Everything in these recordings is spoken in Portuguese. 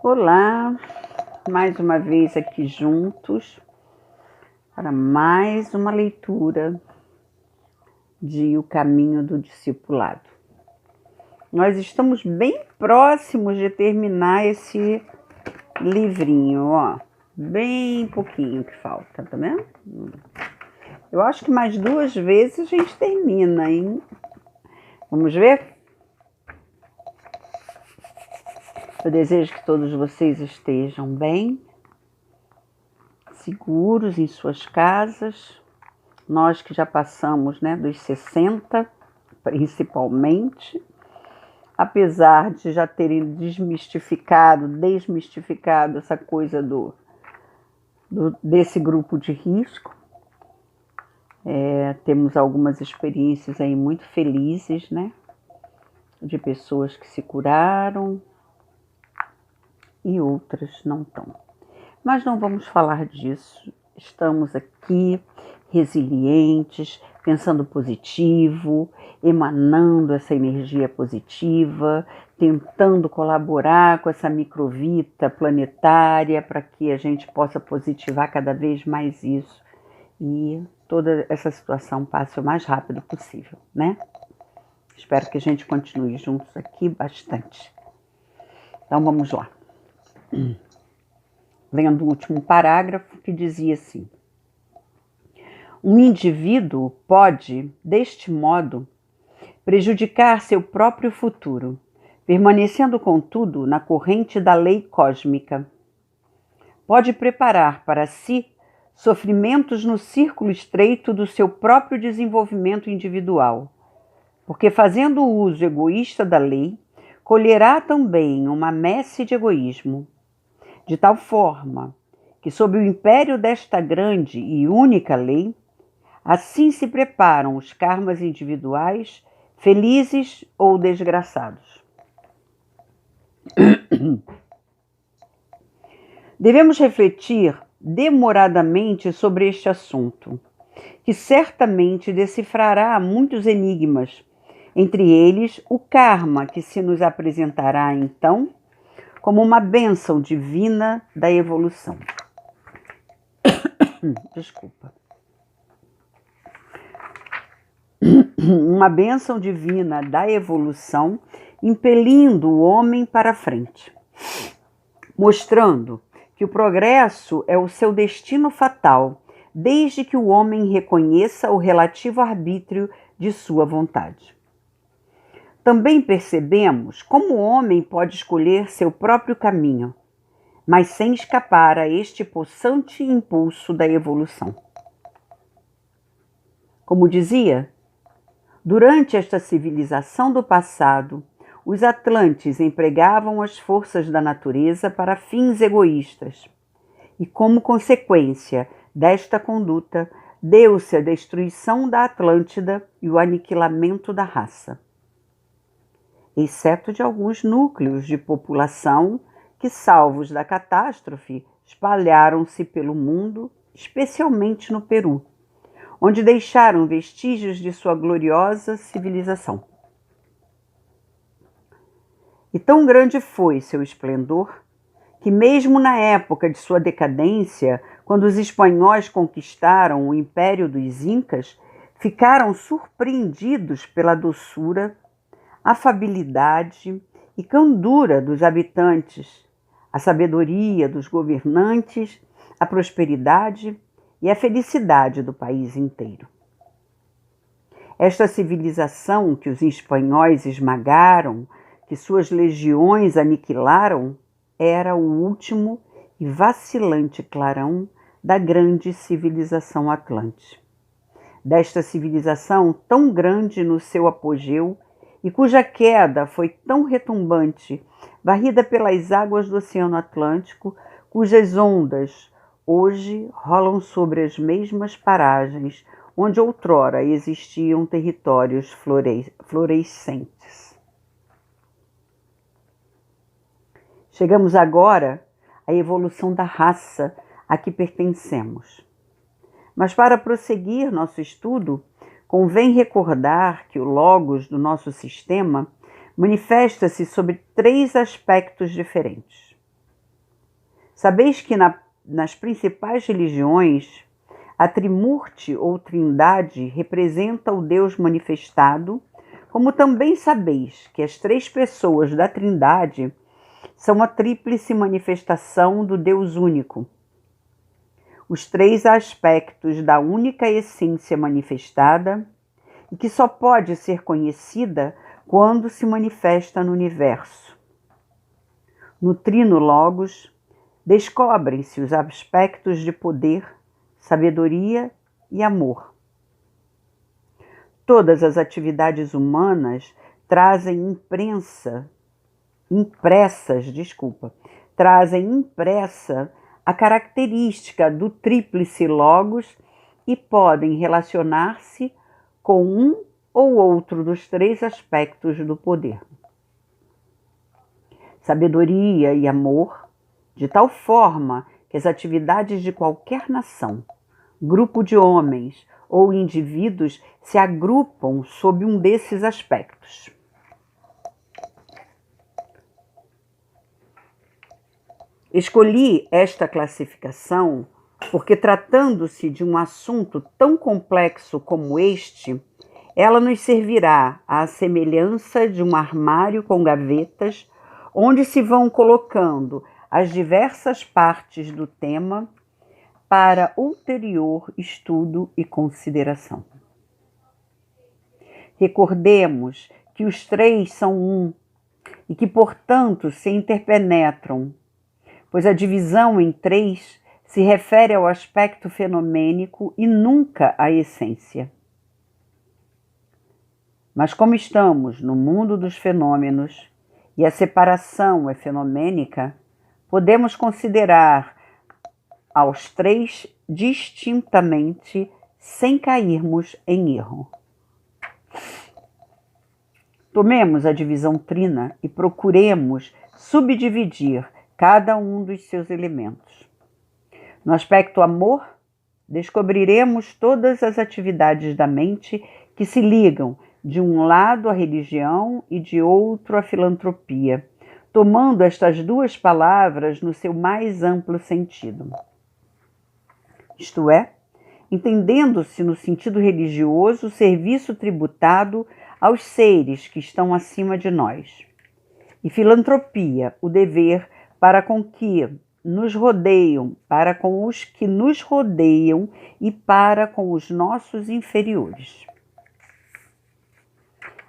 Olá, mais uma vez aqui juntos para mais uma leitura de O Caminho do Discipulado. Nós estamos bem próximos de terminar esse livrinho, ó. Bem pouquinho que falta, tá vendo? Eu acho que mais 2 vezes a gente termina, hein? Vamos ver? Eu desejo que todos vocês estejam bem, seguros em suas casas. Nós que já passamos, dos 60, principalmente, apesar de já terem desmistificado essa coisa desse grupo de risco. Temos algumas experiências aí muito felizes, de pessoas que se curaram e outras não estão. Mas não vamos falar disso. Estamos aqui resilientes, pensando positivo, emanando essa energia positiva, tentando colaborar com essa microvita planetária para que a gente possa positivar cada vez mais isso e toda essa situação passe o mais rápido possível, Espero que a gente continue juntos aqui bastante. Então vamos lá. Lendo o último parágrafo que dizia assim: um indivíduo pode, deste modo, prejudicar seu próprio futuro, permanecendo, contudo, na corrente da lei cósmica. Pode preparar para si sofrimentos no círculo estreito do seu próprio desenvolvimento individual, porque, fazendo o uso egoísta da lei, colherá também uma messe de egoísmo, de tal forma que, sob o império desta grande e única lei, assim se preparam os karmas individuais, felizes ou desgraçados. Devemos refletir demoradamente sobre este assunto, que certamente decifrará muitos enigmas, entre eles o karma que se nos apresentará então como uma bênção divina da evolução. Desculpa. Uma bênção divina da evolução impelindo o homem para frente, mostrando que o progresso é o seu destino fatal, desde que o homem reconheça o relativo arbítrio de sua vontade. Também percebemos como o homem pode escolher seu próprio caminho, mas sem escapar a este possante impulso da evolução. Como dizia, durante esta civilização do passado, os atlantes empregavam as forças da natureza para fins egoístas, e como consequência desta conduta, deu-se a destruição da Atlântida e o aniquilamento da raça, exceto de alguns núcleos de população que, salvos da catástrofe, espalharam-se pelo mundo, especialmente no Peru, onde deixaram vestígios de sua gloriosa civilização. E tão grande foi seu esplendor, que mesmo na época de sua decadência, quando os espanhóis conquistaram o império dos Incas, ficaram surpreendidos pela doçura, afabilidade e candura dos habitantes, a sabedoria dos governantes, a prosperidade e a felicidade do país inteiro. Esta civilização que os espanhóis esmagaram, que suas legiões aniquilaram, era o último e vacilante clarão da grande civilização atlante. Desta civilização tão grande no seu apogeu e cuja queda foi tão retumbante, varrida pelas águas do Oceano Atlântico, cujas ondas hoje rolam sobre as mesmas paragens onde outrora existiam territórios florescentes. Chegamos agora à evolução da raça a que pertencemos. Mas para prosseguir nosso estudo, convém recordar que o logos do nosso sistema manifesta-se sobre 3 aspectos diferentes. Sabeis que nas principais religiões, a Trimurti ou Trindade representa o Deus manifestado, como também sabeis que as 3 pessoas da Trindade são a tríplice manifestação do Deus único. Os 3 aspectos da única essência manifestada e que só pode ser conhecida quando se manifesta no universo. No Trino Logos, descobrem-se os aspectos de poder, sabedoria e amor. Todas as atividades humanas trazem impressa a característica do tríplice Logos e podem relacionar-se com um ou outro dos 3 aspectos do poder. Sabedoria e amor, de tal forma que as atividades de qualquer nação, grupo de homens ou indivíduos se agrupam sob um desses aspectos. Escolhi esta classificação porque, tratando-se de um assunto tão complexo como este, ela nos servirá à semelhança de um armário com gavetas, onde se vão colocando as diversas partes do tema para ulterior estudo e consideração. Recordemos que os 3 são um e que, portanto, se interpenetram, pois a divisão em 3 se refere ao aspecto fenomênico e nunca à essência. Mas como estamos no mundo dos fenômenos e a separação é fenomênica, podemos considerar aos 3 distintamente sem cairmos em erro. Tomemos a divisão trina e procuremos subdividir cada um dos seus elementos. No aspecto amor, descobriremos todas as atividades da mente que se ligam de um lado à religião e de outro à filantropia, tomando estas 2 palavras no seu mais amplo sentido. Isto é, entendendo-se no sentido religioso o serviço tributado aos seres que estão acima de nós, e filantropia, o dever para com que nos rodeiam, para com os que nos rodeiam e para com os nossos inferiores.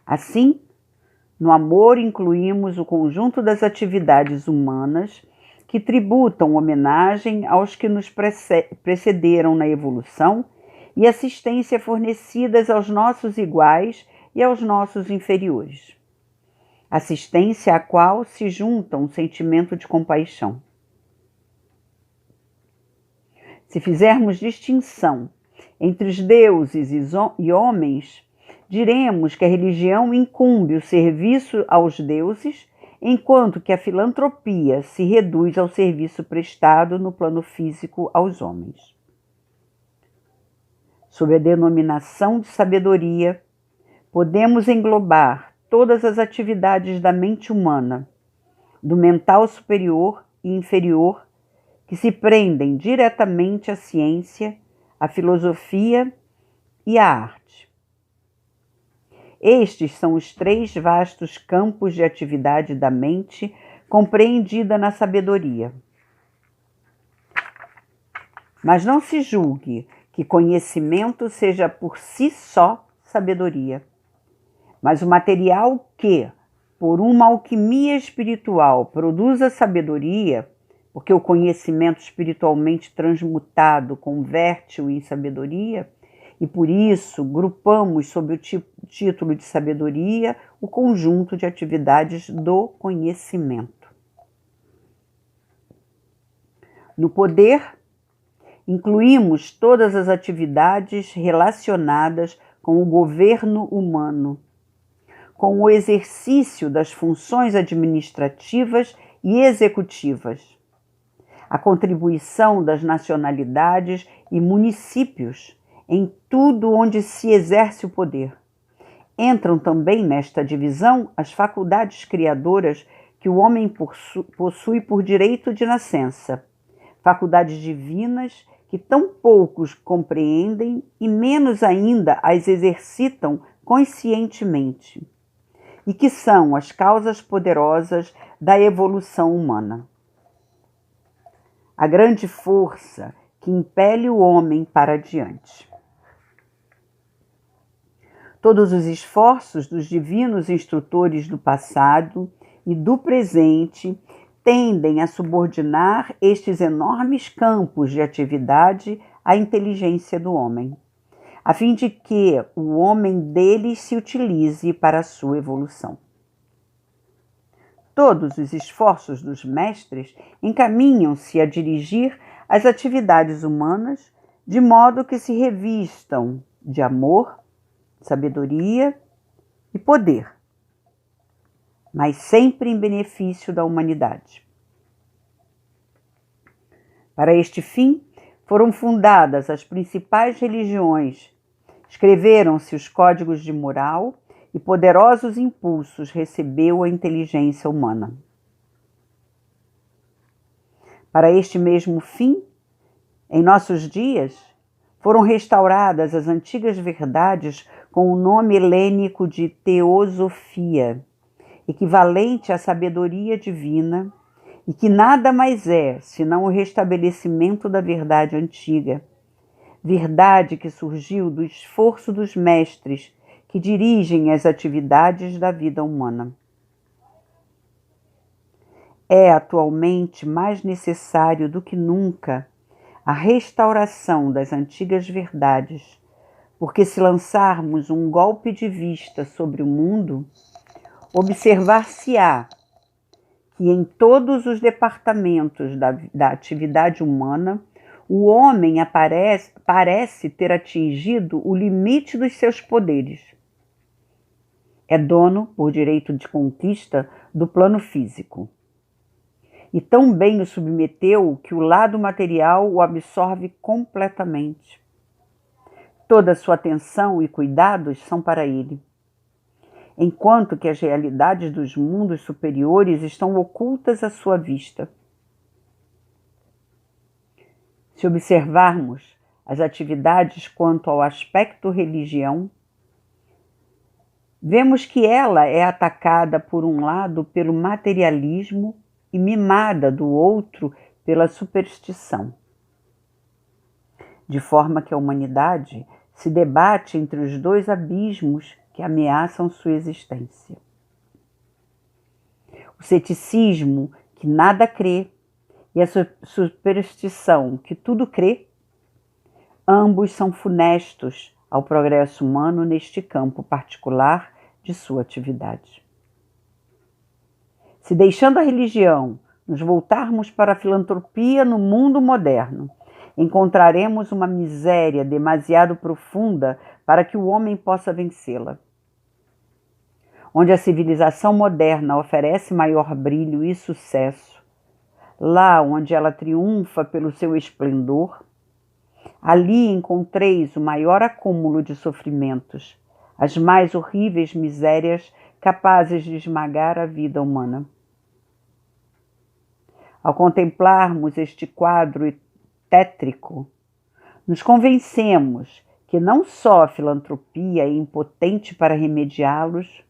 Assim, no amor incluímos o conjunto das atividades humanas que tributam homenagem aos que nos precederam na evolução e assistência fornecidas aos nossos iguais e aos nossos inferiores. Assistência à qual se junta um sentimento de compaixão. Se fizermos distinção entre os deuses e homens, diremos que a religião incumbe o serviço aos deuses, enquanto que a filantropia se reduz ao serviço prestado no plano físico aos homens. Sob a denominação de sabedoria, podemos englobar todas as atividades da mente humana, do mental superior e inferior, que se prendem diretamente à ciência, à filosofia e à arte. Estes são os 3 vastos campos de atividade da mente compreendida na sabedoria. Mas não se julgue que conhecimento seja por si só sabedoria, mas o material que, por uma alquimia espiritual, produza sabedoria, porque o conhecimento espiritualmente transmutado converte-o em sabedoria, e por isso grupamos sob o título de sabedoria o conjunto de atividades do conhecimento. No poder, incluímos todas as atividades relacionadas com o governo humano, com o exercício das funções administrativas e executivas, a contribuição das nacionalidades e municípios em tudo onde se exerce o poder. Entram também nesta divisão as faculdades criadoras que o homem possui por direito de nascença, faculdades divinas que tão poucos compreendem e menos ainda as exercitam conscientemente, e que são as causas poderosas da evolução humana. A grande força que impele o homem para adiante. Todos os esforços dos divinos instrutores do passado e do presente tendem a subordinar estes enormes campos de atividade à inteligência do homem, a fim de que o homem deles se utilize para a sua evolução. Todos os esforços dos mestres encaminham-se a dirigir as atividades humanas de modo que se revistam de amor, sabedoria e poder, mas sempre em benefício da humanidade. Para este fim, foram fundadas as principais religiões, escreveram-se os códigos de moral e poderosos impulsos recebeu a inteligência humana. Para este mesmo fim, em nossos dias, foram restauradas as antigas verdades com o nome helênico de teosofia, equivalente à sabedoria divina, e que nada mais é senão o restabelecimento da verdade antiga, verdade que surgiu do esforço dos mestres que dirigem as atividades da vida humana. É atualmente mais necessário do que nunca a restauração das antigas verdades, porque se lançarmos um golpe de vista sobre o mundo, observar-se-á que em todos os departamentos da atividade humana, o homem parece ter atingido o limite dos seus poderes. É dono, por direito de conquista, do plano físico. E tão bem o submeteu que o lado material o absorve completamente. Toda a sua atenção e cuidados são para ele, enquanto que as realidades dos mundos superiores estão ocultas à sua vista. Se observarmos as atividades quanto ao aspecto religião, vemos que ela é atacada por um lado pelo materialismo e mimada do outro pela superstição, de forma que a humanidade se debate entre os dois abismos que ameaçam sua existência. O ceticismo, que nada crê, e a superstição, que tudo crê, ambos são funestos ao progresso humano neste campo particular de sua atividade. Se deixando a religião, nos voltarmos para a filantropia no mundo moderno, encontraremos uma miséria demasiado profunda para que o homem possa vencê-la. Onde a civilização moderna oferece maior brilho e sucesso, lá onde ela triunfa pelo seu esplendor, ali encontreis o maior acúmulo de sofrimentos, as mais horríveis misérias capazes de esmagar a vida humana. Ao contemplarmos este quadro tétrico, nos convencemos que não só a filantropia é impotente para remediá-los,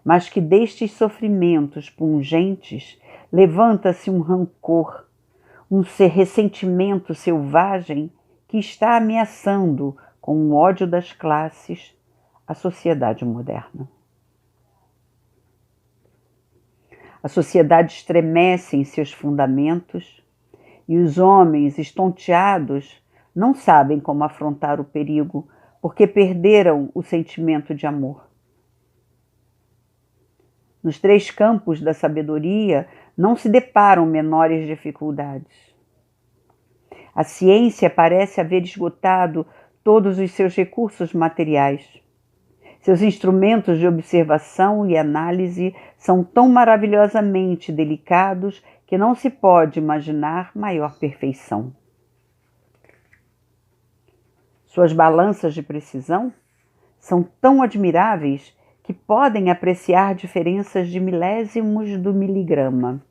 mas que destes sofrimentos pungentes levanta-se um rancor, um ressentimento selvagem que está ameaçando, com o ódio das classes, a sociedade moderna. A sociedade estremece em seus fundamentos e os homens, estonteados, não sabem como afrontar o perigo porque perderam o sentimento de amor. Nos três campos da sabedoria não se deparam menores dificuldades. A ciência parece haver esgotado todos os seus recursos materiais. Seus instrumentos de observação e análise são tão maravilhosamente delicados que não se pode imaginar maior perfeição. Suas balanças de precisão são tão admiráveis que podem apreciar diferenças de milésimos do miligrama.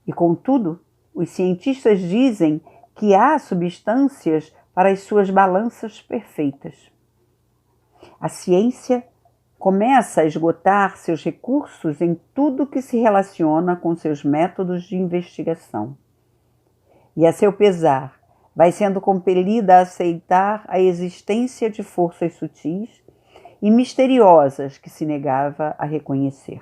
E, contudo, os cientistas dizem que há substâncias para as suas balanças perfeitas. A ciência começa a esgotar seus recursos em tudo que se relaciona com seus métodos de investigação. E, a seu pesar, vai sendo compelida a aceitar a existência de forças sutis e misteriosas que se negava a reconhecer.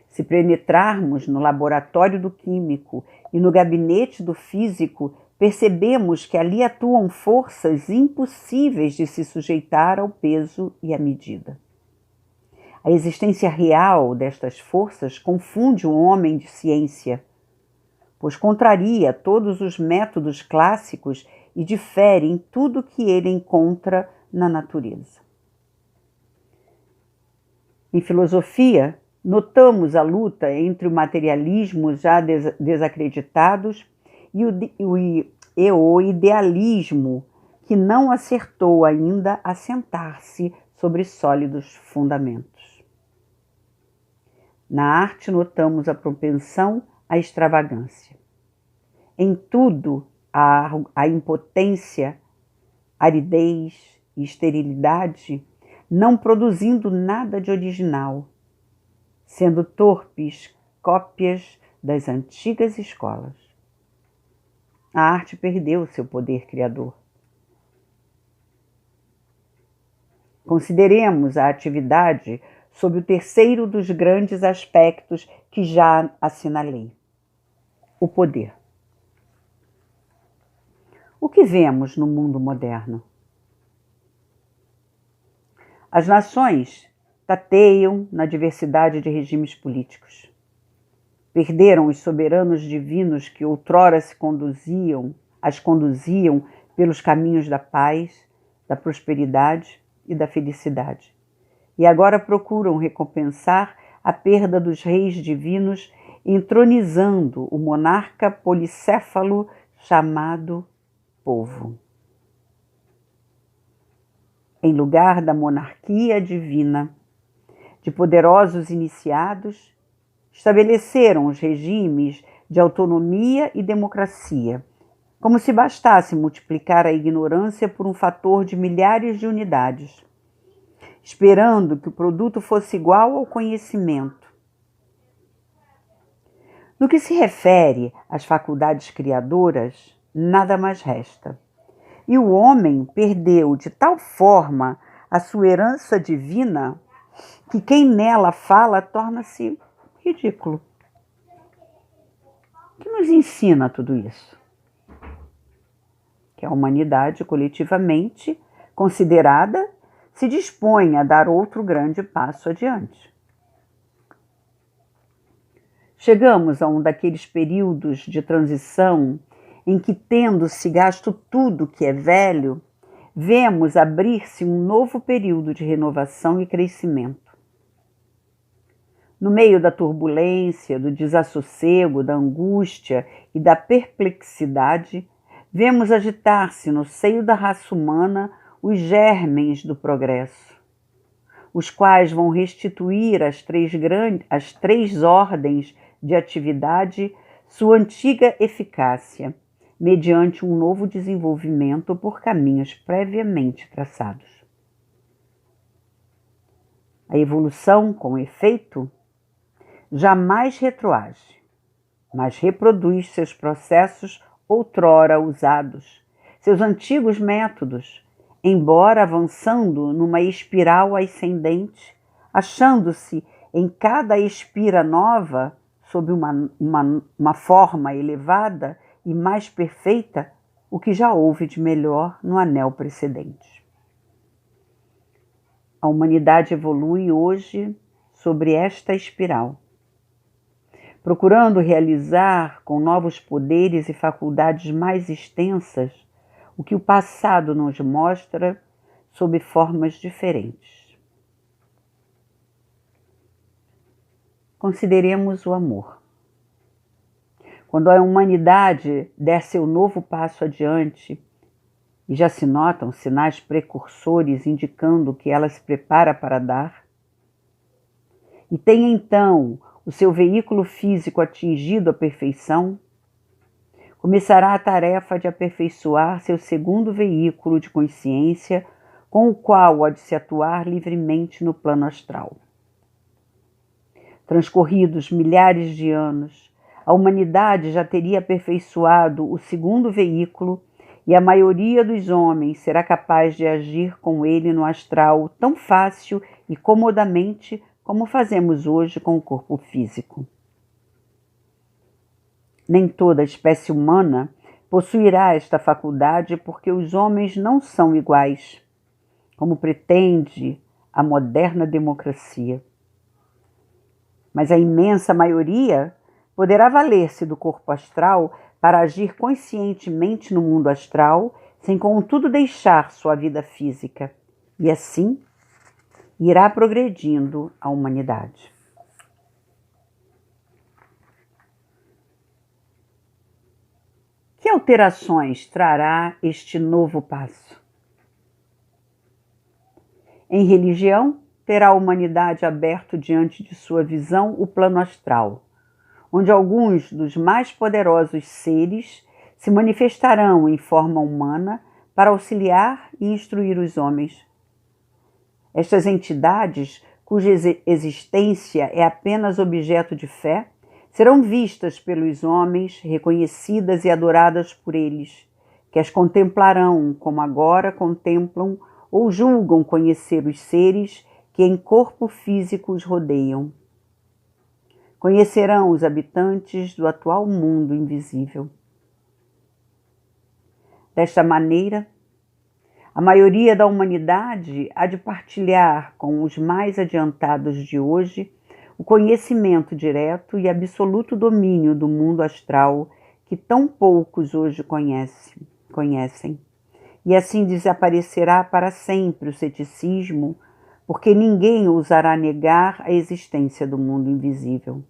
Se penetrarmos no laboratório do químico e no gabinete do físico, percebemos que ali atuam forças impossíveis de se sujeitar ao peso e à medida. A existência real destas forças confunde o homem de ciência, pois contraria todos os métodos clássicos e difere em tudo que ele encontra na natureza. Em filosofia, notamos a luta entre o materialismo já desacreditados e o idealismo que não acertou ainda a sentar-se sobre sólidos fundamentos. Na arte notamos a propensão à extravagância. Em tudo a impotência, aridez e esterilidade, não produzindo nada de original, sendo torpes cópias das antigas escolas. A arte perdeu seu poder criador. Consideremos a atividade sob o terceiro dos grandes aspectos que já assinalei: o poder. O que vemos no mundo moderno? As nações tateiam na diversidade de regimes políticos. Perderam os soberanos divinos que outrora as conduziam pelos caminhos da paz, da prosperidade e da felicidade. E agora procuram recompensar a perda dos reis divinos, entronizando o monarca policéfalo chamado povo. Em lugar da monarquia divina, de poderosos iniciados, estabeleceram os regimes de autonomia e democracia, como se bastasse multiplicar a ignorância por um fator de milhares de unidades, esperando que o produto fosse igual ao conhecimento. No que se refere às faculdades criadoras, nada mais resta. E o homem perdeu de tal forma a sua herança divina que quem nela fala torna-se ridículo. O que nos ensina tudo isso? Que a humanidade, coletivamente considerada, se dispõe a dar outro grande passo adiante. Chegamos a um daqueles períodos de transição em que, tendo-se gasto tudo que é velho, vemos abrir-se um novo período de renovação e crescimento. No meio da turbulência, do desassossego, da angústia e da perplexidade, vemos agitar-se no seio da raça humana os germens do progresso, os quais vão restituir às três ordens de atividade sua antiga eficácia, mediante um novo desenvolvimento por caminhos previamente traçados. A evolução, com efeito, jamais retroage, mas reproduz seus processos outrora usados, seus antigos métodos, embora avançando numa espiral ascendente, achando-se em cada espira nova, sob uma forma elevada e mais perfeita, o que já houve de melhor no anel precedente. A humanidade evolui hoje sobre esta espiral, procurando realizar com novos poderes e faculdades mais extensas o que o passado nos mostra sob formas diferentes. Consideremos o amor. Quando a humanidade der seu novo passo adiante, e já se notam sinais precursores indicando que ela se prepara para dar, e tem então o seu veículo físico atingido à perfeição, começará a tarefa de aperfeiçoar seu segundo veículo de consciência, com o qual há de se atuar livremente no plano astral. Transcorridos milhares de anos, a humanidade já teria aperfeiçoado o segundo veículo e a maioria dos homens será capaz de agir com ele no astral tão fácil e comodamente como fazemos hoje com o corpo físico. Nem toda a espécie humana possuirá esta faculdade, porque os homens não são iguais, como pretende a moderna democracia. Mas a imensa maioria poderá valer-se do corpo astral para agir conscientemente no mundo astral, sem contudo deixar sua vida física, e assim irá progredindo a humanidade. Que alterações trará este novo passo? Em religião, terá a humanidade aberto diante de sua visão o plano astral, onde alguns dos mais poderosos seres se manifestarão em forma humana para auxiliar e instruir os homens. Estas entidades, cuja existência é apenas objeto de fé, serão vistas pelos homens, reconhecidas e adoradas por eles, que as contemplarão como agora contemplam ou julgam conhecer os seres que em corpo físico os rodeiam. Conhecerão os habitantes do atual mundo invisível. Desta maneira, a maioria da humanidade há de partilhar com os mais adiantados de hoje o conhecimento direto e absoluto domínio do mundo astral que tão poucos hoje conhecem. E assim desaparecerá para sempre o ceticismo, porque ninguém ousará negar a existência do mundo invisível.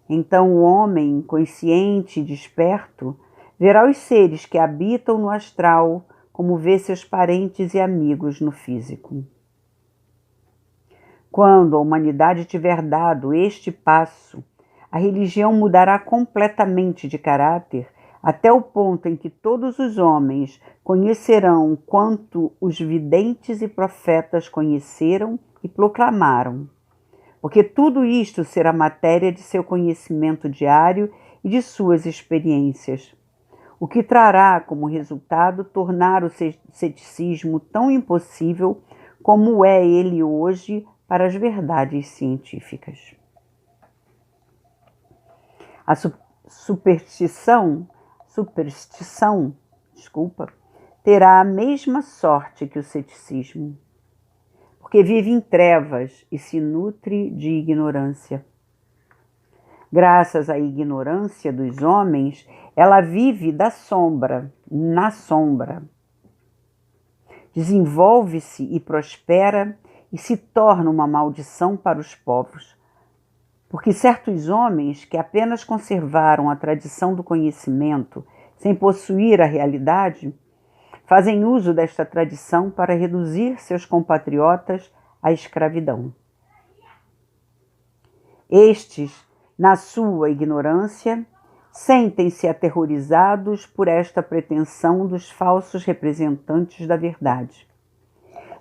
Então o homem, consciente e desperto, verá os seres que habitam no astral como vê seus parentes e amigos no físico. Quando a humanidade tiver dado este passo, a religião mudará completamente de caráter, até o ponto em que todos os homens conhecerão quanto os videntes e profetas conheceram e proclamaram, porque tudo isto será matéria de seu conhecimento diário e de suas experiências, o que trará como resultado tornar o ceticismo tão impossível como é ele hoje para as verdades científicas. A superstição, terá a mesma sorte que o ceticismo, porque vive em trevas e se nutre de ignorância. Graças à ignorância dos homens, ela vive da sombra, na sombra. Desenvolve-se e prospera e se torna uma maldição para os povos, porque certos homens que apenas conservaram a tradição do conhecimento sem possuir a realidade, fazem uso desta tradição para reduzir seus compatriotas à escravidão. Estes, na sua ignorância, sentem-se aterrorizados por esta pretensão dos falsos representantes da verdade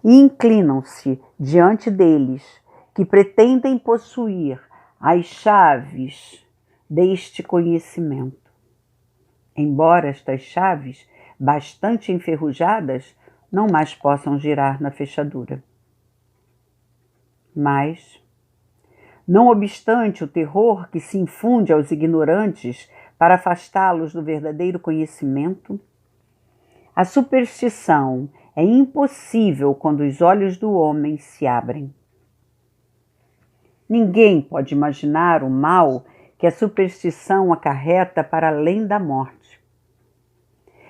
e inclinam-se diante deles, que pretendem possuir as chaves deste conhecimento. Embora estas chaves, bastante enferrujadas, não mais possam girar na fechadura. Mas, não obstante o terror que se infunde aos ignorantes para afastá-los do verdadeiro conhecimento, a superstição é impossível quando os olhos do homem se abrem. Ninguém pode imaginar o mal que a superstição acarreta para além da morte.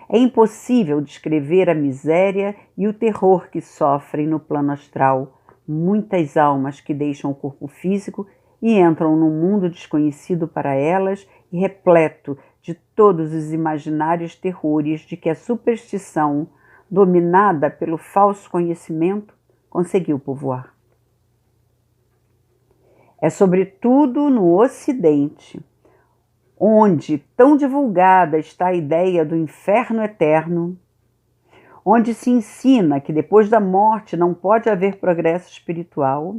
É impossível descrever a miséria e o terror que sofrem no plano astral muitas almas que deixam o corpo físico e entram num mundo desconhecido para elas e repleto de todos os imaginários terrores de que a superstição, dominada pelo falso conhecimento, conseguiu povoar. É sobretudo no Ocidente, onde tão divulgada está a ideia do inferno eterno, onde se ensina que depois da morte não pode haver progresso espiritual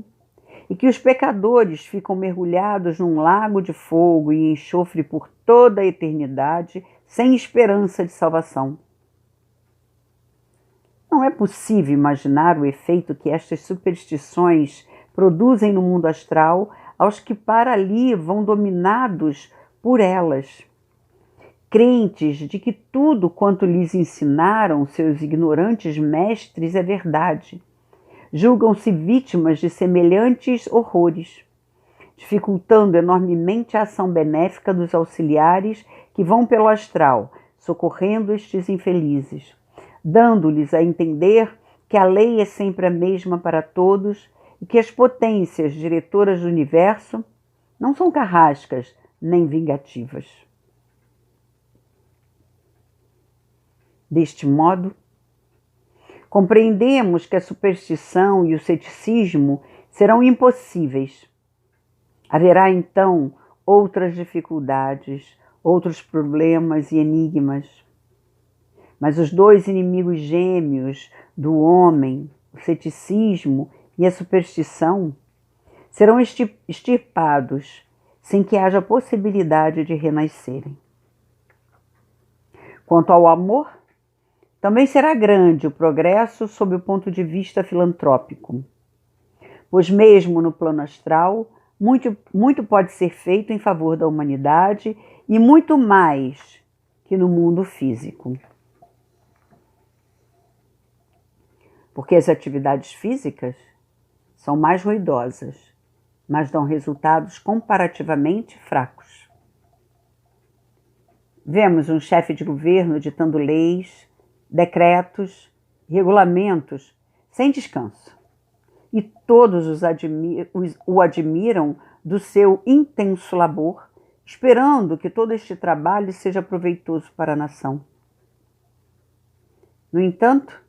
e que os pecadores ficam mergulhados num lago de fogo e enxofre por toda a eternidade, sem esperança de salvação. Não é possível imaginar o efeito que estas superstições produzem no mundo astral aos que para ali vão dominados por elas, crentes de que tudo quanto lhes ensinaram seus ignorantes mestres é verdade. Julgam-se vítimas de semelhantes horrores, dificultando enormemente a ação benéfica dos auxiliares que vão pelo astral, socorrendo estes infelizes, dando-lhes a entender que a lei é sempre a mesma para todos e que as potências diretoras do universo não são carrascas nem vingativas. Deste modo, compreendemos que a superstição e o ceticismo serão impossíveis. Haverá então outras dificuldades, outros problemas e enigmas. Mas os dois inimigos gêmeos do homem, o ceticismo e a superstição, serão extirpados sem que haja possibilidade de renascerem. Quanto ao amor, também será grande o progresso sob o ponto de vista filantrópico, pois mesmo no plano astral, muito pode ser feito em favor da humanidade e muito mais que no mundo físico. Porque as atividades físicas são mais ruidosas, mas dão resultados comparativamente fracos. Vemos um chefe de governo ditando leis, decretos, regulamentos, sem descanso. E todos o admiram do seu intenso labor, esperando que todo este trabalho seja proveitoso para a nação. No entanto,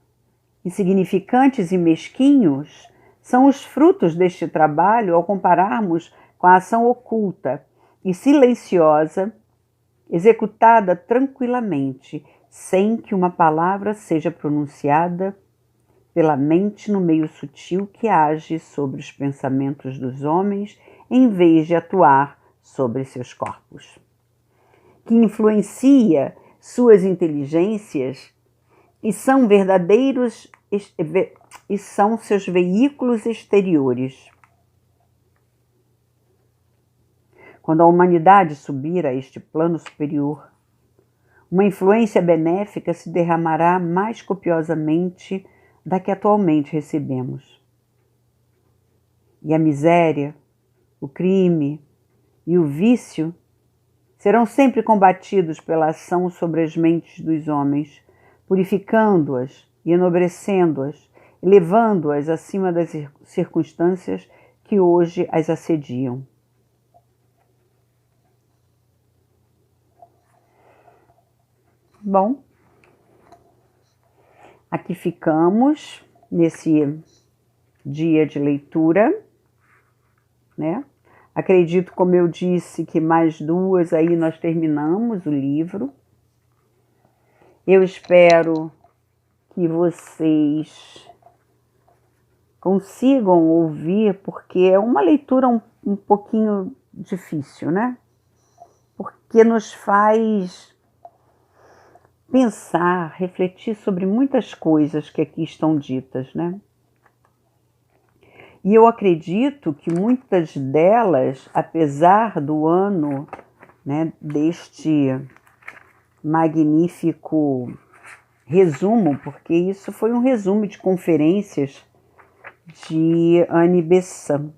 insignificantes e mesquinhos são os frutos deste trabalho ao compararmos com a ação oculta e silenciosa, executada tranquilamente, sem que uma palavra seja pronunciada pela mente no meio sutil que age sobre os pensamentos dos homens, em vez de atuar sobre seus corpos, que influencia suas inteligências e são seus veículos exteriores. Quando a humanidade subir a este plano superior, uma influência benéfica se derramará mais copiosamente da que atualmente recebemos. E a miséria, o crime e o vício serão sempre combatidos pela ação sobre as mentes dos homens, purificando-as e enobrecendo-as, elevando-as acima das circunstâncias que hoje as assediam. Bom, aqui ficamos nesse dia de leitura, né? Acredito, como eu disse, que mais 2 aí nós terminamos o livro. Eu espero que vocês consigam ouvir, porque é uma leitura um pouquinho difícil, né? Porque nos faz pensar, refletir sobre muitas coisas que aqui estão ditas, né? E eu acredito que muitas delas, apesar do ano, né, deste magnífico resumo, porque isso foi um resumo de conferências de Annie Besant.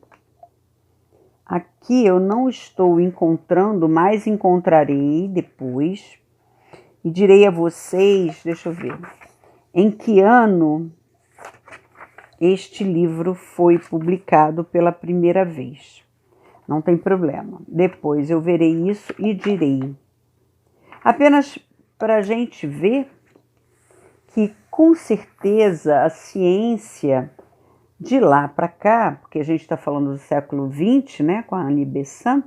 Aqui eu não estou encontrando, mas encontrarei depois e direi a vocês, deixa eu ver, em que ano este livro foi publicado pela primeira vez. Não tem problema. Depois eu verei isso e direi. Apenas para a gente ver que, com certeza, a ciência De lá para cá, porque a gente está falando do século XX, né, com a Annie Besant,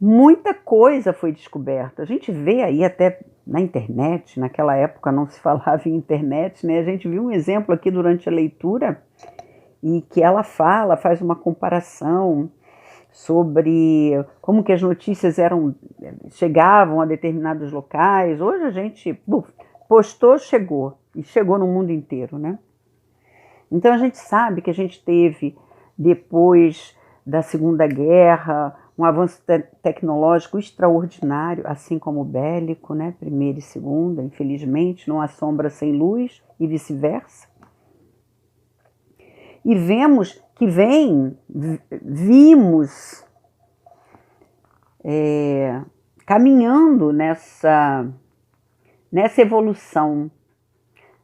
muita coisa foi descoberta. A gente vê aí até na internet, naquela época não se falava em internet, né? A gente viu um exemplo aqui durante a leitura e que ela faz uma comparação sobre como que as notícias chegavam a determinados locais. Hoje a gente postou, chegou, e chegou no mundo inteiro, né? Então a gente sabe que a gente teve, depois da Segunda Guerra, um avanço tecnológico extraordinário, assim como o bélico, né? Primeira e segunda, infelizmente, não há sombra sem luz e vice-versa. E vimos caminhando nessa evolução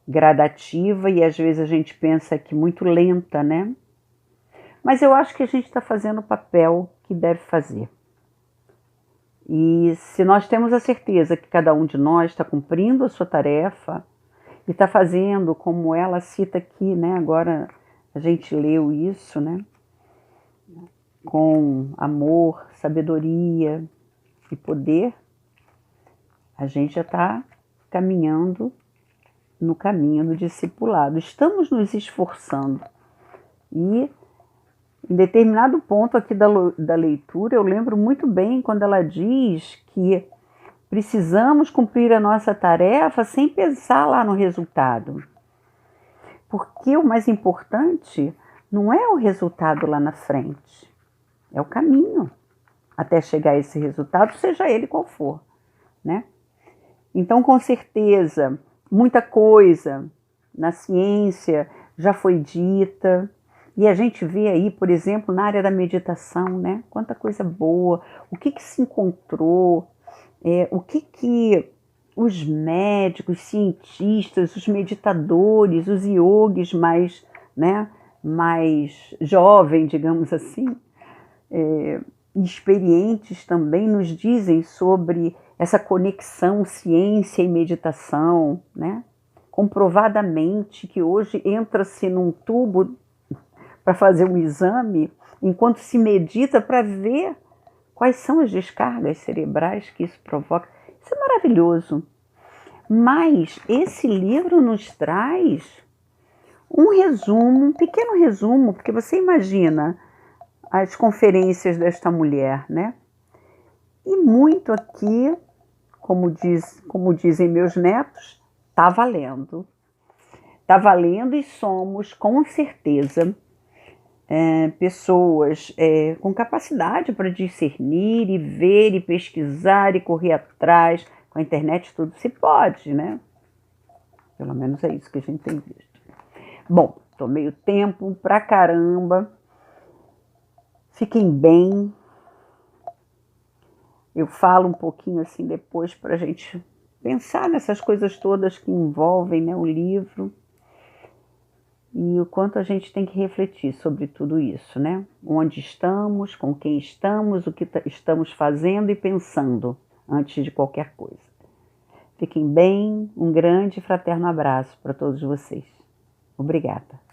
gradativa, e às vezes a gente pensa que muito lenta, né? Mas eu acho que a gente está fazendo o papel que deve fazer. E se nós temos a certeza que cada um de nós está cumprindo a sua tarefa e está fazendo como ela cita aqui, né? Agora a gente leu isso, né? Com amor, sabedoria e poder, a gente já está caminhando no caminho do discipulado. Estamos nos esforçando. E em determinado ponto aqui da leitura, eu lembro muito bem quando ela diz que precisamos cumprir a nossa tarefa sem pensar lá no resultado. Porque o mais importante não é o resultado lá na frente, é o caminho até chegar a esse resultado, seja ele qual for, né? Então, com certeza, muita coisa na ciência já foi dita, e a gente vê aí, por exemplo, na área da meditação, né? Quanta coisa boa, o que se encontrou, o que os médicos, cientistas, os meditadores, os yogis mais, né, mais jovens, digamos assim, experientes também nos dizem sobre essa conexão ciência e meditação, né? Comprovadamente que hoje entra-se num tubo para fazer um exame, enquanto se medita para ver quais são as descargas cerebrais que isso provoca. Isso é maravilhoso. Mas esse livro nos traz um resumo, um pequeno resumo, porque você imagina as conferências desta mulher, né? E muito aqui, como dizem meus netos, está valendo. Está valendo, e somos, com certeza, pessoas com capacidade para discernir e ver e pesquisar e correr atrás. Com a internet tudo se pode, né? Pelo menos é isso que a gente tem visto. Bom, tomei o tempo pra caramba. Fiquem bem. Eu falo um pouquinho assim depois para a gente pensar nessas coisas todas que envolvem, né, o livro. E o quanto a gente tem que refletir sobre tudo isso, né? Onde estamos, com quem estamos, o que estamos fazendo e pensando antes de qualquer coisa. Fiquem bem, um grande e fraterno abraço para todos vocês. Obrigada.